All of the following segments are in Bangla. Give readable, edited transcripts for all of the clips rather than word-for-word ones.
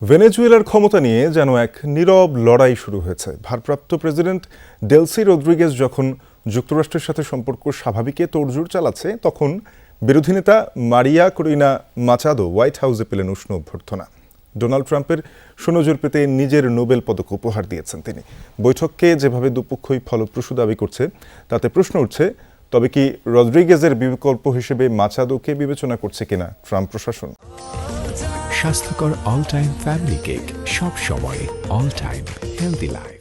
ভেনেজুয়েলার ক্ষমতা নিয়ে যেন এক নীরব লড়াই শুরু হয়েছে। ভারপ্রাপ্ত প্রেসিডেন্ট ডেলসি রদ্রিগেজ যখন যুক্তরাষ্ট্রের সাথে সম্পর্ক স্বাভাবিকে তোড়জোড় চালাচ্ছে, তখন বিরোধী নেতা মারিয়া করিনা মাচাদো হোয়াইট হাউসে পেলেন উষ্ণ অভ্যর্থনা। ডোনাল্ড ট্রাম্পের সুনজর পেতে নিজের নোবেল পদক উপহার দিয়েছেন তিনি। বৈঠককে যেভাবে দুপক্ষই ফলপ্রসূ দাবি করছে, তাতে প্রশ্ন উঠছে, তবে কি রদ্রিগেজের বিকল্প হিসেবে মাচাদোকে বিবেচনা করছে কিনা ট্রাম্প প্রশাসন? স্বাস্থ্যকর অল টাইম ফ্যামিলি কেক, সব সময় অল টাইম হেলদি লাইফ।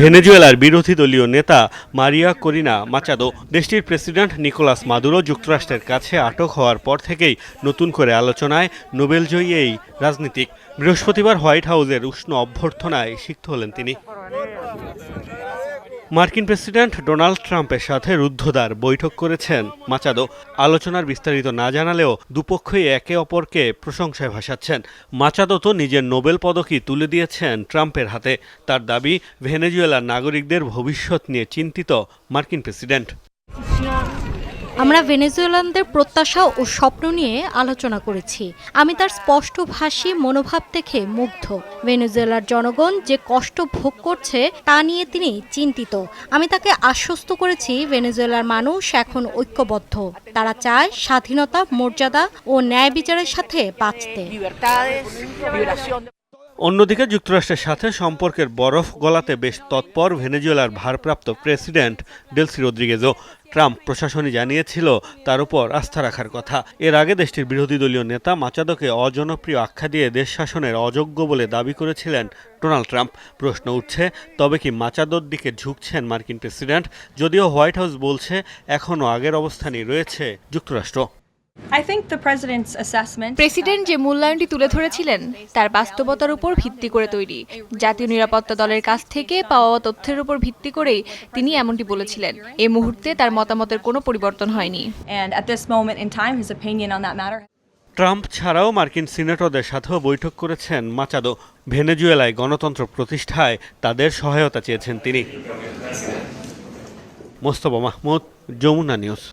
ভেনেজুয়েলার বিরোধী দলীয় নেতা মারিয়া করিনা মাচাদো দেশটির প্রেসিডেন্ট নিকোলাস মাদুরো যুক্তরাষ্ট্রের কাছে আটক হওয়ার পর থেকেই নতুন করে আলোচনায় নোবেলজয়ী এই রাজনীতিক। বৃহস্পতিবার হোয়াইট হাউসের উষ্ণ অভ্যর্থনায় সিক্ত হলেন তিনি। মার্কিন প্রেসিডেন্ট ডোনাল্ড ট্রাম্পের সাথে রুদ্ধদ্বার বৈঠক করেছেন মাচাদো। আলোচনার বিস্তারিত না জানালেও দুপক্ষই একে অপরকে প্রশংসায় ভাসাচ্ছেন। মাচাদো তো নিজের নোবেল পদকই তুলে দিয়েছেন ট্রাম্পের হাতে। তার দাবি, ভেনেজুয়েলার নাগরিকদের ভবিষ্যৎ নিয়ে চিন্তিত মার্কিন প্রেসিডেন্ট। আমরা ভেনেজুয়েলানদের প্রত্যাশা ও স্বপ্ন নিয়ে আলোচনা করেছি। আমি তার স্পষ্টভাষী মনোভাব দেখে মুগ্ধ। ভেনেজুয়েলার জনগণ যে কষ্ট ভোগ করছে তা নিয়ে তিনি চিন্তিত। আমি তাকে আশ্বস্ত করেছি, ভেনেজুয়েলার মানুষ এখন ঐক্যবদ্ধ। তারা চায় স্বাধীনতা, মর্যাদা ও ন্যায় বিচারের সাথে বাঁচতে। অন্যদিকে যুক্তরাষ্ট্রের সাথে সম্পর্কের বরফ গলাতে বেশ তৎপর ভেনেজুয়েলার ভারপ্রাপ্ত প্রেসিডেন্ট ডেলসি রদ্রিগেজও। ট্রাম্প প্রশাসনই জানিয়েছিল তার উপর আস্থা রাখার কথা। এর আগে দেশটির বিরোধী দলীয় নেতা মাচাদোকে অজনপ্রিয় আখ্যা দিয়ে দেশ শাসনের অযোগ্য বলে দাবি করেছিলেন ডোনাল্ড ট্রাম্প। প্রশ্ন উঠছে, তবে কি মাচাদোর দিকে ঝুঁকছেন মার্কিন প্রেসিডেন্ট? যদিও হোয়াইট হাউস বলছে এখনও আগের অবস্থানই রয়েছে যুক্তরাষ্ট্র। প্রেসিডেন্ট যে মূল্যায়নটি তুলে ধরেছিলেন তার বাস্তবতার উপর ভিত্তি করে তৈরি। জাতীয় নিরাপত্তা দলের কাছ থেকে পাওয়া তথ্যের উপর ভিত্তি করেই তিনি এমনটি বলেছিলেন। এই মুহূর্তে তার মতামতের কোনো পরিবর্তন হয়নি। ট্রাম্প ছাড়াও মার্কিন সিনেটরদের সাথেও বৈঠক করেছেন মাচাদো। ভেনেজুয়েলায় গণতন্ত্র প্রতিষ্ঠায় তাদের সহায়তা চেয়েছেন তিনি। মোস্তফা মাহমুদ, যমুনা নিউজ।